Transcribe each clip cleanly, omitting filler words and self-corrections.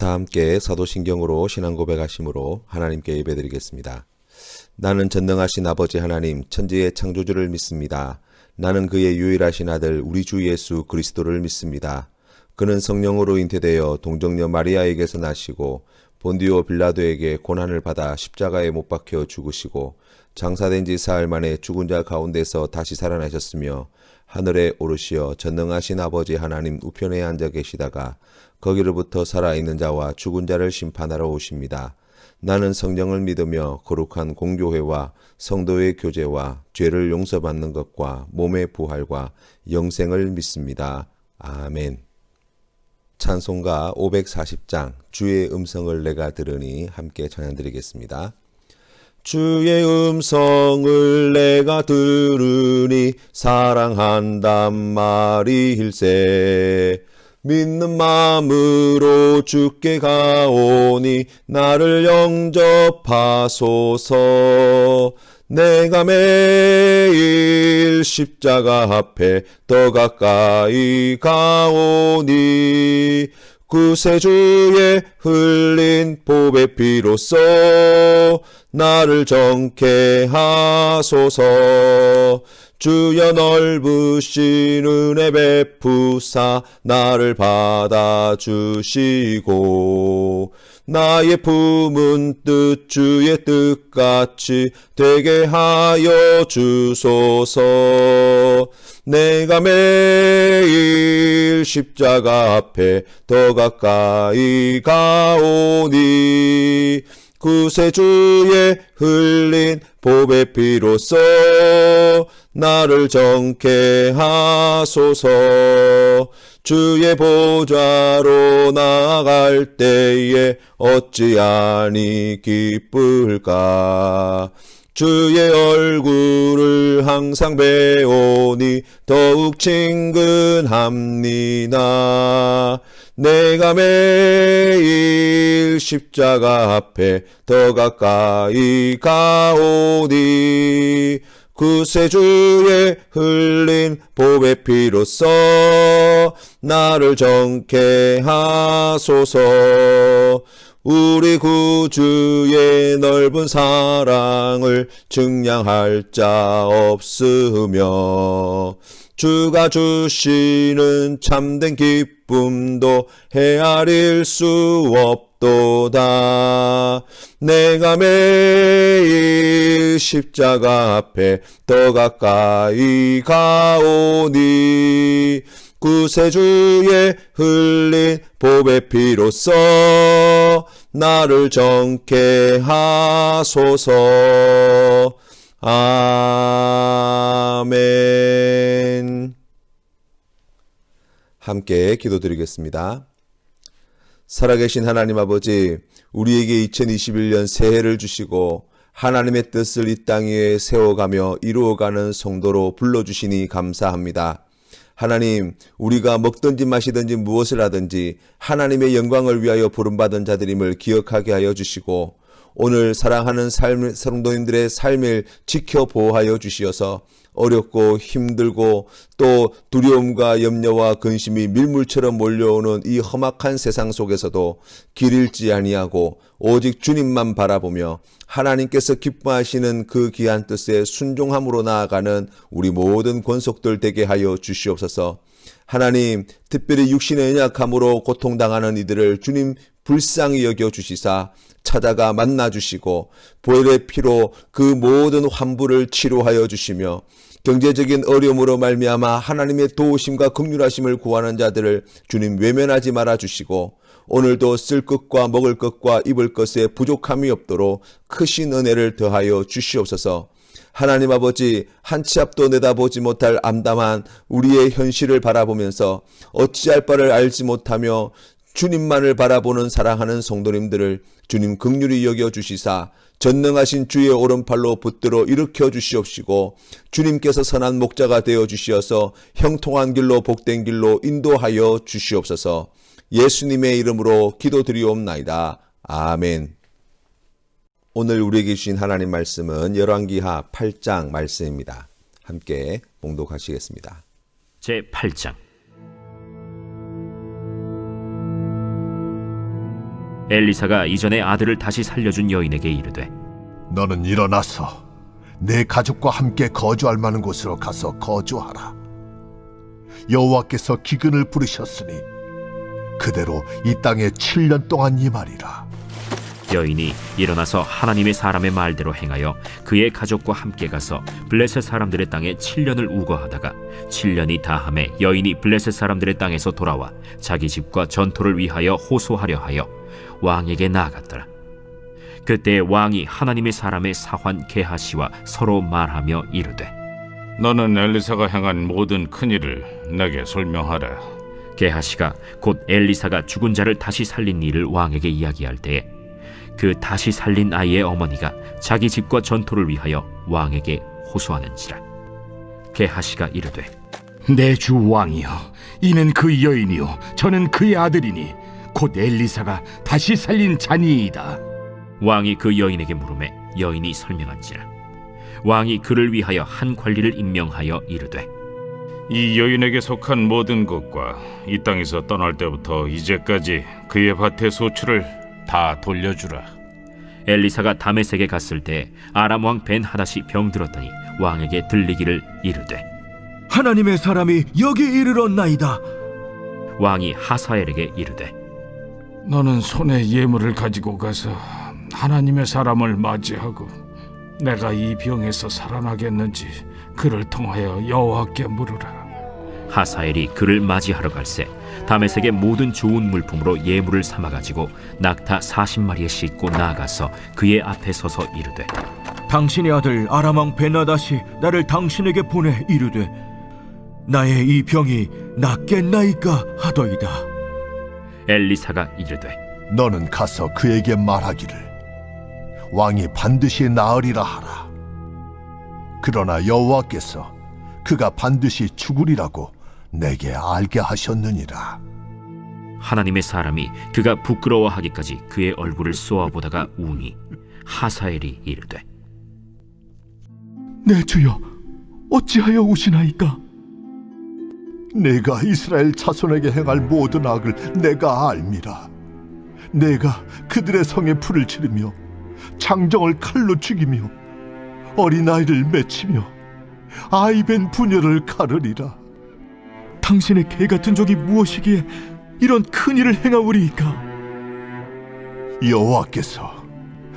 다 함께 사도신경으로 신앙 고백하심으로 하나님께 예배드리겠습니다. 나는 전능하신 아버지 하나님 천지의 창조주를 믿습니다. 나는 그의 유일하신 아들 우리 주 예수 그리스도를 믿습니다. 그는 성령으로 잉태되어 동정녀 마리아에게서 나시고 본디오 빌라도에게 고난을 받아 십자가에 못 박혀 죽으시고 장사된 지 사흘 만에 죽은 자 가운데서 다시 살아나셨으며 하늘에 오르시어 전능하신 아버지 하나님 우편에 앉아 계시다가 거기로부터 살아있는 자와 죽은 자를 심판하러 오십니다. 나는 성령을 믿으며 거룩한 공교회와 성도의 교제와 죄를 용서받는 것과 몸의 부활과 영생을 믿습니다. 아멘. 찬송가 540장 주의 음성을 내가 들으니 함께 찬양드리겠습니다. 주의 음성을 내가 들으니 사랑한단 말일세. 믿는 마음으로 주께 가오니 나를 영접하소서. 내가 매일 십자가 앞에 더 가까이 가오니 구세주의 흘린 보배 피로써 나를 정케 하소서. 주여 넓으신 은혜 베푸사 나를 받아주시고 나의 품은 뜻 주의 뜻같이 되게 하여 주소서. 내가 매일 십자가 앞에 더 가까이 가오니 구세주의 흘린 보배 피로써 나를 정케 하소서. 주의 보좌로 나아갈 때에 어찌하니 기쁠까. 주의 얼굴을 항상 배오니 더욱 친근합니다. 내가 매일 십자가 앞에 더 가까이 가오니 구세주의 흘린 보배 피로써 나를 정케 하소서. 우리 구주의 넓은 사랑을 증량할 자 없으며 주가 주시는 참된 기쁨도 헤아릴 수 없도다. 내가 매일 십자가 앞에 더 가까이 가오니 구세주의 흘린 보배 피로써 나를 정케 하소서. 아멘. 함께 기도드리겠습니다. 살아계신 하나님 아버지, 우리에게 2021년 새해를 주시고 하나님의 뜻을 이 땅 위에 세워가며 이루어가는 성도로 불러주시니 감사합니다. 하나님, 우리가 먹든지 마시든지 무엇을 하든지 하나님의 영광을 위하여 부름받은 자들임을 기억하게 하여 주시고 오늘 사랑하는 성도님들의 삶을 지켜보호하여 주시어서 어렵고 힘들고 또 두려움과 염려와 근심이 밀물처럼 몰려오는 이 험악한 세상 속에서도 길 잃지 아니하고 오직 주님만 바라보며 하나님께서 기뻐하시는 그 귀한 뜻에 순종함으로 나아가는 우리 모든 권속들 되게 하여 주시옵소서. 하나님, 특별히 육신의 연약함으로 고통당하는 이들을 주님 불쌍히 여겨 주시사 찾아가 만나 주시고 보혈의 피로 그 모든 환부를 치료하여 주시며 경제적인 어려움으로 말미암아 하나님의 도우심과 긍휼하심을 구하는 자들을 주님 외면하지 말아 주시고 오늘도 쓸 것과 먹을 것과 입을 것에 부족함이 없도록 크신 은혜를 더하여 주시옵소서. 하나님 아버지, 한 치 앞도 내다보지 못할 암담한 우리의 현실을 바라보면서 어찌할 바를 알지 못하며 주님만을 바라보는 사랑하는 성도님들을 주님 긍휼히 여겨주시사 전능하신 주의 오른팔로 붙들어 일으켜 주시옵시고 주님께서 선한 목자가 되어 주시어서 형통한 길로 복된 길로 인도하여 주시옵소서. 예수님의 이름으로 기도드리옵나이다. 아멘. 오늘 우리에게 주신 하나님 말씀은 열왕기하 8장 말씀입니다. 함께 봉독하시겠습니다. 제8장 엘리사가 이전에 아들을 다시 살려준 여인에게 이르되 너는 일어나서 내 가족과 함께 거주할 만한 곳으로 가서 거주하라. 여호와께서 기근을 부르셨으니 그대로 이 땅에 7년 동안 임하리라. 여인이 일어나서 하나님의 사람의 말대로 행하여 그의 가족과 함께 가서 블레셋 사람들의 땅에 7년을 우거하다가 7년이 다함에 여인이 블레셋 사람들의 땅에서 돌아와 자기 집과 전토를 위하여 호소하려 하여 왕에게 나아갔더라. 그때 왕이 하나님의 사람의 사환 게하시와 서로 말하며 이르되 너는 엘리사가 행한 모든 큰일을 내게 설명하라. 게하시가 곧 엘리사가 죽은 자를 다시 살린 일을 왕에게 이야기할 때에 그 다시 살린 아이의 어머니가 자기 집과 전토를 위하여 왕에게 호소하는지라. 게하시가 이르되 내 주 왕이여, 이는 그 여인이요 저는 그의 아들이니 곧 엘리사가 다시 살린 자니이다. 왕이 그 여인에게 물으매 여인이 설명한지라. 왕이 그를 위하여 한 관리를 임명하여 이르되 이 여인에게 속한 모든 것과 이 땅에서 떠날 때부터 이제까지 그의 밭의 소출을 다 돌려주라. 엘리사가 다메섹에 갔을 때 아람 왕 벤하닷이 병들었더니 왕에게 들리기를 이르되 하나님의 사람이 여기 이르렀나이다. 왕이 하사엘에게 이르되 너는 손에 예물을 가지고 가서 하나님의 사람을 맞이하고 내가 이 병에서 살아나겠는지 그를 통하여 여호와께 물으라. 하사엘이 그를 맞이하러 갈새 다메섹의 모든 좋은 물품으로 예물을 삼아가지고 낙타 40마리에 싣고 나아가서 그의 앞에 서서 이르되 당신의 아들 아람왕 베나닷이 나를 당신에게 보내 이르되 나의 이 병이 낫겠나이까 하더이다. 엘리사가 이르되 너는 가서 그에게 말하기를 왕이 반드시 나으리라 하라. 그러나 여호와께서 그가 반드시 죽으리라고 내게 알게 하셨느니라. 하나님의 사람이 그가 부끄러워하기까지 그의 얼굴을 쏘아보다가 우니 하사엘이 이르되 내 주여, 어찌하여 우시나이까? 내가 이스라엘 자손에게 행할 모든 악을 내가 알미라. 내가 그들의 성에 불을 지르며 장정을 칼로 죽이며 어린아이를 맺히며 아이벤 부녀를 가르리라. 당신의 개 같은 적이 무엇이기에 이런 큰 일을 행하오리이까? 여호와께서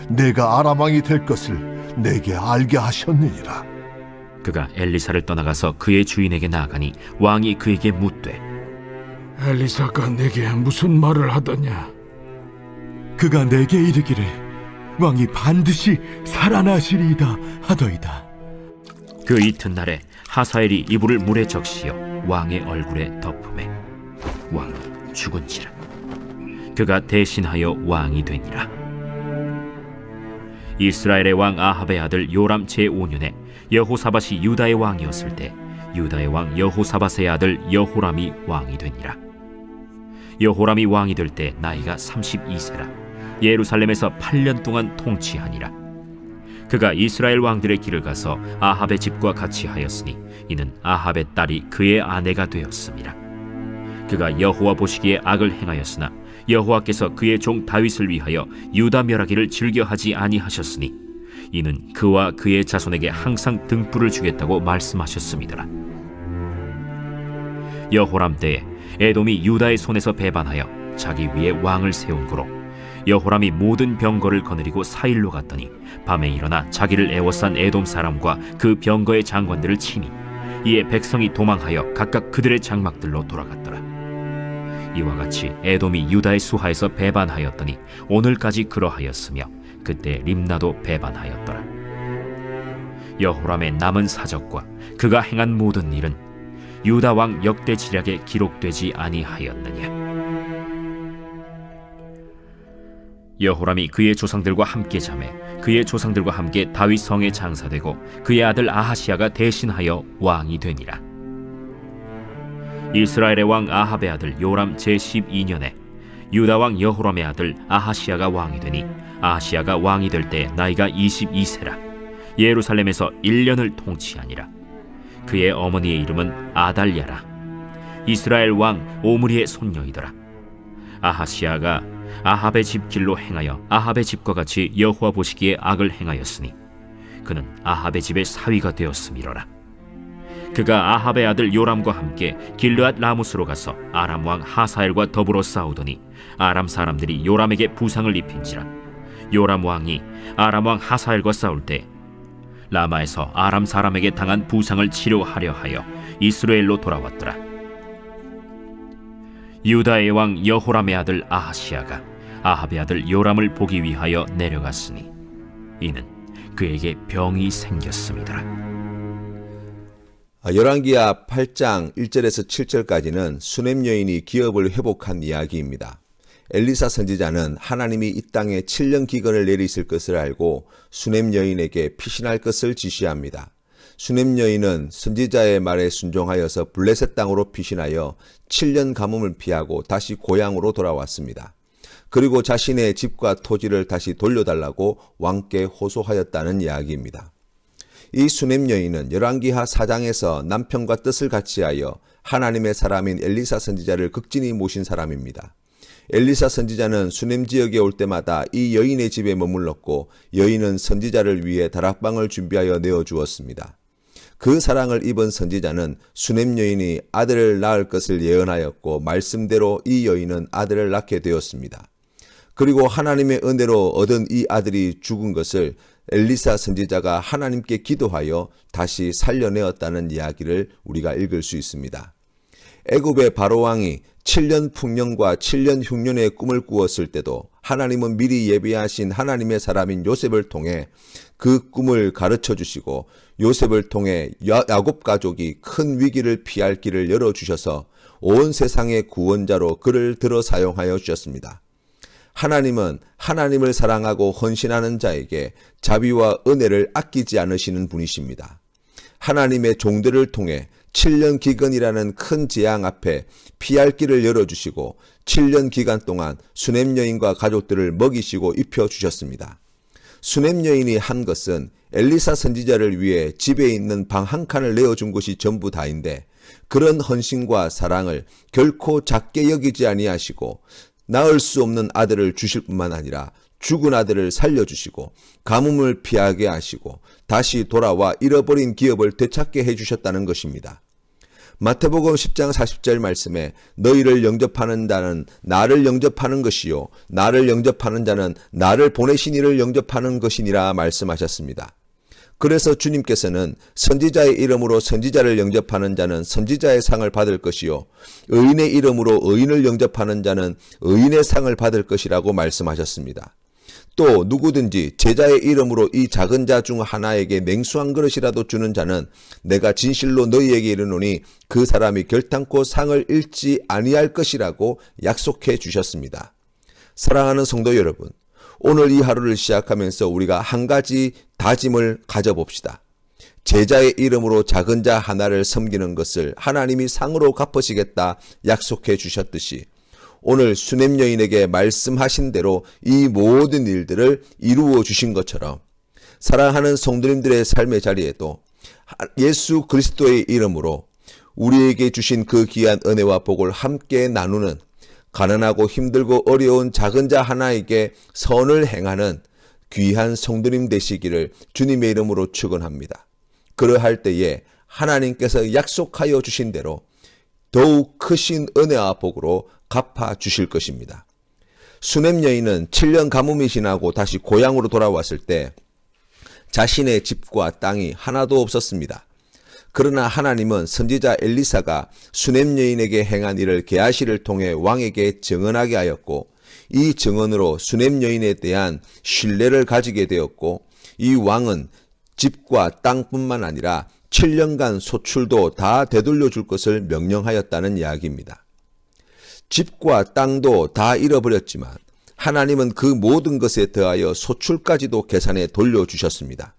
내가 아람 왕이 될 것을 내게 알게 하셨느니라. 그가 엘리사를 떠나가서 그의 주인에게 나아가니 왕이 그에게 묻되 엘리사가 내게 무슨 말을 하더냐? 그가 내게 이르기를 왕이 반드시 살아나시리이다 하더이다. 그 이튿날에 하사엘이 이불을 물에 적시어 왕의 얼굴에 덮음에 왕은 죽은지라. 그가 대신하여 왕이 되니라. 이스라엘의 왕 아합의 아들 요람 제5년에 여호사밧이 유다의 왕이었을 때 유다의 왕 여호사밧의 아들 여호람이 왕이 되니라. 여호람이 왕이 될 때 나이가 32세라 예루살렘에서 8년 동안 통치하니라. 그가 이스라엘 왕들의 길을 가서 아합의 집과 같이 하였으니 이는 아합의 딸이 그의 아내가 되었음이라. 그가 여호와 보시기에 악을 행하였으나 여호와께서 그의 종 다윗을 위하여 유다 멸하기를 즐겨하지 아니하셨으니 이는 그와 그의 자손에게 항상 등불을 주겠다고 말씀하셨음이더라. 여호람 때에 에돔이 유다의 손에서 배반하여 자기 위에 왕을 세운 고로 여호람이 모든 병거를 거느리고 사일로 갔더니 밤에 일어나 자기를 애워싼 에돔 사람과 그 병거의 장관들을 치니 이에 백성이 도망하여 각각 그들의 장막들로 돌아갔더라. 이와 같이 에돔이 유다의 수하에서 배반하였더니 오늘까지 그러하였으며 그때 림나도 배반하였더라. 여호람의 남은 사적과 그가 행한 모든 일은 유다 왕 역대지략에 기록되지 아니하였느냐. 여호람이 그의 조상들과 함께 자매 그의 조상들과 함께 다윗 성에 장사되고 그의 아들 아하시야가 대신하여 왕이 되니라. 이스라엘의 왕 아합의 아들 요람 제12년에 유다 왕 여호람의 아들 아하시야가 왕이 되니 아하시야가 왕이 될 때 나이가 22세라 예루살렘에서 1년을 통치하니라. 그의 어머니의 이름은 아달랴라. 이스라엘 왕 오므리의 손녀이더라. 아하시야가 아합의 집 길로 행하여 아합의 집과 같이 여호와 보시기에 악을 행하였으니 그는 아합의 집의 사위가 되었음이로라. 그가 아합의 아들 요람과 함께 길르앗 라무스로 가서 아람 왕 하사엘과 더불어 싸우더니 아람 사람들이 요람에게 부상을 입힌지라. 요람 왕이 아람 왕 하사엘과 싸울 때 라마에서 아람 사람에게 당한 부상을 치료하려 하여 이스라엘로 돌아왔더라. 유다의 왕 여호람의 아들 아하시아가 아합의 아들 요람을 보기 위하여 내려갔으니 이는 그에게 병이 생겼음이더라. 열왕기하 8장 1절에서 7절까지는 수넴 여인이 기업을 회복한 이야기입니다. 엘리사 선지자는 하나님이 이 땅에 7년 기근을 내리실 것을 알고 수넴 여인에게 피신할 것을 지시합니다. 수넴 여인은 선지자의 말에 순종하여서 블레셋 땅으로 피신하여 7년 가뭄을 피하고 다시 고향으로 돌아왔습니다. 그리고 자신의 집과 토지를 다시 돌려달라고 왕께 호소하였다는 이야기입니다. 이 수넴 여인은 열왕기하 4장에서 남편과 뜻을 같이하여 하나님의 사람인 엘리사 선지자를 극진히 모신 사람입니다. 엘리사 선지자는 수넴 지역에 올 때마다 이 여인의 집에 머물렀고 여인은 선지자를 위해 다락방을 준비하여 내어주었습니다. 그 사랑을 입은 선지자는 수넴 여인이 아들을 낳을 것을 예언하였고 말씀대로 이 여인은 아들을 낳게 되었습니다. 그리고 하나님의 은혜로 얻은 이 아들이 죽은 것을 엘리사 선지자가 하나님께 기도하여 다시 살려내었다는 이야기를 우리가 읽을 수 있습니다. 애굽의 바로왕이 7년 풍년과 7년 흉년의 꿈을 꾸었을 때도 하나님은 미리 예비하신 하나님의 사람인 요셉을 통해 그 꿈을 가르쳐 주시고 요셉을 통해 야곱 가족이 큰 위기를 피할 길을 열어주셔서 온 세상의 구원자로 그를 들어 사용하여 주셨습니다. 하나님은 하나님을 사랑하고 헌신하는 자에게 자비와 은혜를 아끼지 않으시는 분이십니다. 하나님의 종들을 통해 7년 기근이라는 큰 재앙 앞에 피할 길을 열어주시고 7년 기간 동안 수넴 여인과 가족들을 먹이시고 입혀주셨습니다. 수넴 여인이 한 것은 엘리사 선지자를 위해 집에 있는 방 한 칸을 내어준 것이 전부 다인데 그런 헌신과 사랑을 결코 작게 여기지 아니하시고 낳을 수 없는 아들을 주실 뿐만 아니라 죽은 아들을 살려주시고 가뭄을 피하게 하시고 다시 돌아와 잃어버린 기업을 되찾게 해주셨다는 것입니다. 마태복음 10장 40절 말씀에 너희를 영접하는 자는 나를 영접하는 것이요 나를 영접하는 자는 나를 보내신 이를 영접하는 것이니라 말씀하셨습니다. 그래서 주님께서는 선지자의 이름으로 선지자를 영접하는 자는 선지자의 상을 받을 것이요 의인의 이름으로 의인을 영접하는 자는 의인의 상을 받을 것이라고 말씀하셨습니다. 또 누구든지 제자의 이름으로 이 작은 자 중 하나에게 냉수 한 그릇이라도 주는 자는 내가 진실로 너희에게 이르노니 그 사람이 결탄코 상을 잃지 아니할 것이라고 약속해 주셨습니다. 사랑하는 성도 여러분, 오늘 이 하루를 시작하면서 우리가 한 가지 다짐을 가져봅시다. 제자의 이름으로 작은 자 하나를 섬기는 것을 하나님이 상으로 갚으시겠다 약속해 주셨듯이 오늘 수넴 여인에게 말씀하신 대로 이 모든 일들을 이루어 주신 것처럼 사랑하는 성도님들의 삶의 자리에도 예수 그리스도의 이름으로 우리에게 주신 그 귀한 은혜와 복을 함께 나누는 가난하고 힘들고 어려운 작은 자 하나에게 선을 행하는 귀한 성도님 되시기를 주님의 이름으로 축원합니다. 그러할 때에 하나님께서 약속하여 주신 대로 더욱 크신 은혜와 복으로 갚아 주실 것입니다. 수넴 여인은 7년 가뭄이 지나고 다시 고향으로 돌아왔을 때 자신의 집과 땅이 하나도 없었습니다. 그러나 하나님은 선지자 엘리사가 수넴 여인에게 행한 일을 게하시를 통해 왕에게 증언하게 하였고 이 증언으로 수넴 여인에 대한 신뢰를 가지게 되었고 이 왕은 집과 땅뿐만 아니라 7년간 소출도 다 되돌려 줄 것을 명령하였다는 이야기입니다. 집과 땅도 다 잃어버렸지만 하나님은 그 모든 것에 더하여 소출까지도 계산해 돌려주셨습니다.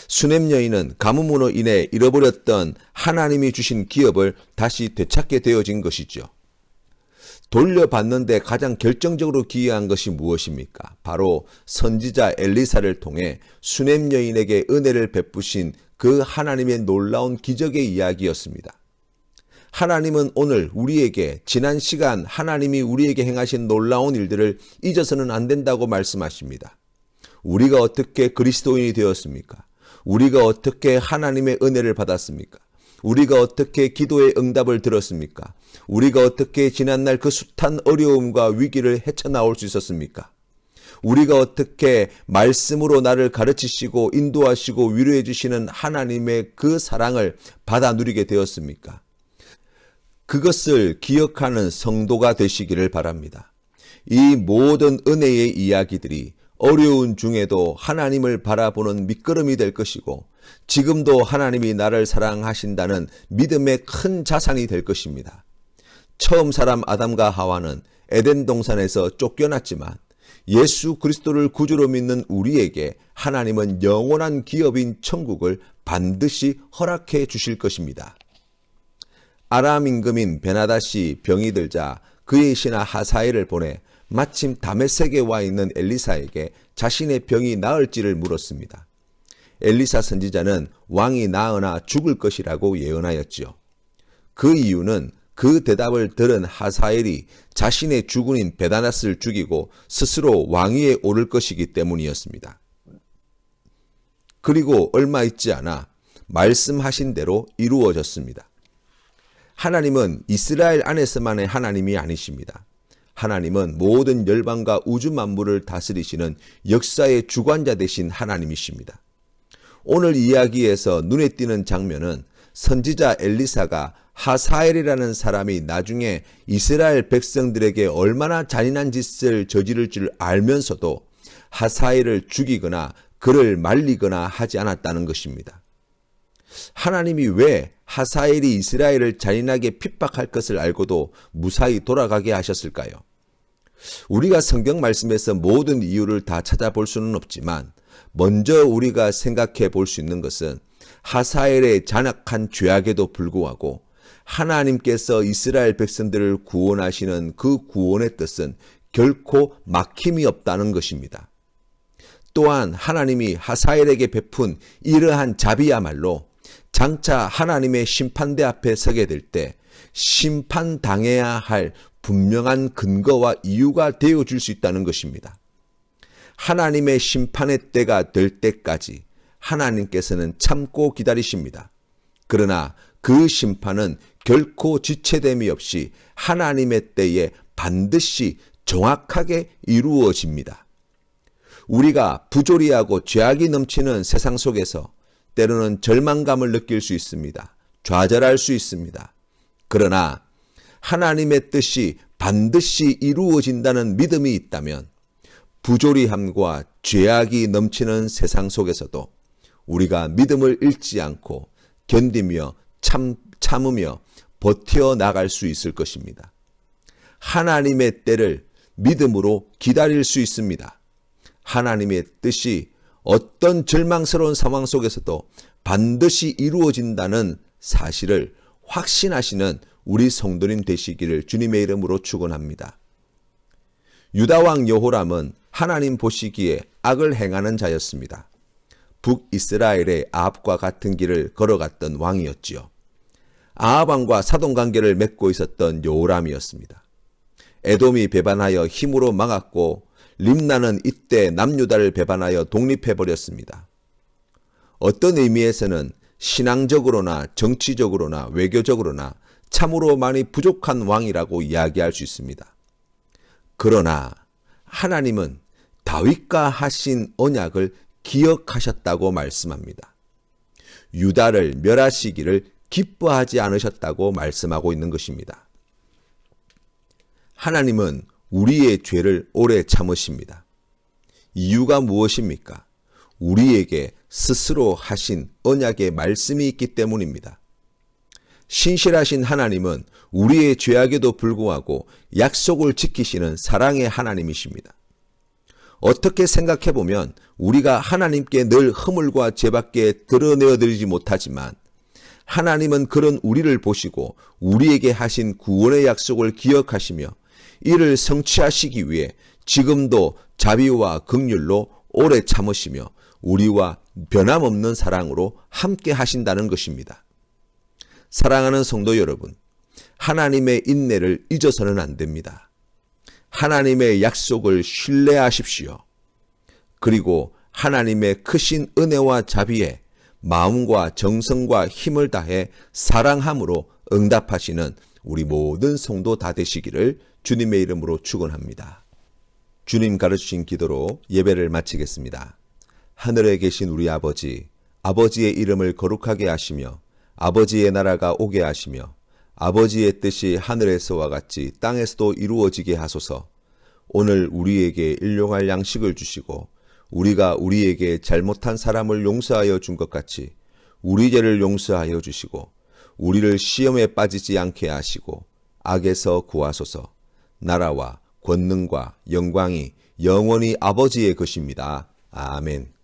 수넴 여인은 가뭄으로 인해 잃어버렸던 하나님이 주신 기업을 다시 되찾게 되어진 것이죠. 돌려받는데 가장 결정적으로 기여한 것이 무엇입니까? 바로 선지자 엘리사를 통해 수넴 여인에게 은혜를 베푸신 그 하나님의 놀라운 기적의 이야기였습니다. 하나님은 오늘 우리에게 지난 시간 하나님이 우리에게 행하신 놀라운 일들을 잊어서는 안 된다고 말씀하십니다. 우리가 어떻게 그리스도인이 되었습니까? 우리가 어떻게 하나님의 은혜를 받았습니까? 우리가 어떻게 기도의 응답을 들었습니까? 우리가 어떻게 지난날 그 숱한 어려움과 위기를 헤쳐나올 수 있었습니까? 우리가 어떻게 말씀으로 나를 가르치시고 인도하시고 위로해 주시는 하나님의 그 사랑을 받아 누리게 되었습니까? 그것을 기억하는 성도가 되시기를 바랍니다. 이 모든 은혜의 이야기들이 어려운 중에도 하나님을 바라보는 밑거름이 될 것이고 지금도 하나님이 나를 사랑하신다는 믿음의 큰 자산이 될 것입니다. 처음 사람 아담과 하와는 에덴 동산에서 쫓겨났지만 예수 그리스도를 구주로 믿는 우리에게 하나님은 영원한 기업인 천국을 반드시 허락해 주실 것입니다. 아람 임금인 베나닷이 병이 들자 그의 신하 하사엘을 보내 마침 다메섹에 와 있는 엘리사에게 자신의 병이 나을지를 물었습니다. 엘리사 선지자는 왕이 나으나 죽을 것이라고 예언하였지요. 그 이유는 그 대답을 들은 하사엘이 자신의 주군인 베다낫을 죽이고 스스로 왕위에 오를 것이기 때문이었습니다. 그리고 얼마 있지 않아 말씀하신 대로 이루어졌습니다. 하나님은 이스라엘 안에서만의 하나님이 아니십니다. 하나님은 모든 열방과 우주 만물을 다스리시는 역사의 주관자 되신 하나님이십니다. 오늘 이야기에서 눈에 띄는 장면은 선지자 엘리사가 하사엘이라는 사람이 나중에 이스라엘 백성들에게 얼마나 잔인한 짓을 저지를 줄 알면서도 하사엘을 죽이거나 그를 말리거나 하지 않았다는 것입니다. 하나님이 왜 하사엘이 이스라엘을 잔인하게 핍박할 것을 알고도 무사히 돌아가게 하셨을까요? 우리가 성경 말씀에서 모든 이유를 다 찾아볼 수는 없지만 먼저 우리가 생각해 볼 수 있는 것은 하사엘의 잔악한 죄악에도 불구하고 하나님께서 이스라엘 백성들을 구원하시는 그 구원의 뜻은 결코 막힘이 없다는 것입니다. 또한 하나님이 하사엘에게 베푼 이러한 자비야말로 장차 하나님의 심판대 앞에 서게 될 때 심판당해야 할 분명한 근거와 이유가 되어줄 수 있다는 것입니다. 하나님의 심판의 때가 될 때까지 하나님께서는 참고 기다리십니다. 그러나 그 심판은 결코 지체됨이 없이 하나님의 때에 반드시 정확하게 이루어집니다. 우리가 부조리하고 죄악이 넘치는 세상 속에서 때로는 절망감을 느낄 수 있습니다. 좌절할 수 있습니다. 그러나 하나님의 뜻이 반드시 이루어진다는 믿음이 있다면 부조리함과 죄악이 넘치는 세상 속에서도 우리가 믿음을 잃지 않고 견디며 참으며 버텨나갈 수 있을 것입니다. 하나님의 때를 믿음으로 기다릴 수 있습니다. 하나님의 뜻이 어떤 절망스러운 상황 속에서도 반드시 이루어진다는 사실을 확신하시는 우리 성도님 되시기를 주님의 이름으로 축원합니다. 유다왕 여호람은 하나님 보시기에 악을 행하는 자였습니다. 북이스라엘의 아합과 같은 길을 걸어갔던 왕이었지요. 아합왕과 사돈관계를 맺고 있었던 여호람이었습니다. 에돔이 배반하여 힘으로 막았고 림나는 이때 남유다를 배반하여 독립해버렸습니다. 어떤 의미에서는 신앙적으로나 정치적으로나 외교적으로나 참으로 많이 부족한 왕이라고 이야기할 수 있습니다. 그러나 하나님은 다윗과 하신 언약을 기억하셨다고 말씀합니다. 유다를 멸하시기를 기뻐하지 않으셨다고 말씀하고 있는 것입니다. 하나님은 우리의 죄를 오래 참으십니다. 이유가 무엇입니까? 우리에게 스스로 하신 언약의 말씀이 있기 때문입니다. 신실하신 하나님은 우리의 죄악에도 불구하고 약속을 지키시는 사랑의 하나님이십니다. 어떻게 생각해보면 우리가 하나님께 늘 허물과 죄밖에 드러내어드리지 못하지만 하나님은 그런 우리를 보시고 우리에게 하신 구원의 약속을 기억하시며 이를 성취하시기 위해 지금도 자비와 긍휼로 오래 참으시며 우리와 변함없는 사랑으로 함께 하신다는 것입니다. 사랑하는 성도 여러분, 하나님의 인내를 잊어서는 안 됩니다. 하나님의 약속을 신뢰하십시오. 그리고 하나님의 크신 은혜와 자비에 마음과 정성과 힘을 다해 사랑함으로 응답하시는 우리 모든 성도 다 되시기를 주님의 이름으로 축원합니다. 주님 가르치신 기도로 예배를 마치겠습니다. 하늘에 계신 우리 아버지, 아버지의 이름을 거룩하게 하시며 아버지의 나라가 오게 하시며 아버지의 뜻이 하늘에서와 같이 땅에서도 이루어지게 하소서. 오늘 우리에게 일용할 양식을 주시고 우리가 우리에게 잘못한 사람을 용서하여 준 것 같이 우리 죄를 용서하여 주시고 우리를 시험에 빠지지 않게 하시고 악에서 구하소서. 나라와 권능과 영광이 영원히 아버지의 것입니다. 아멘.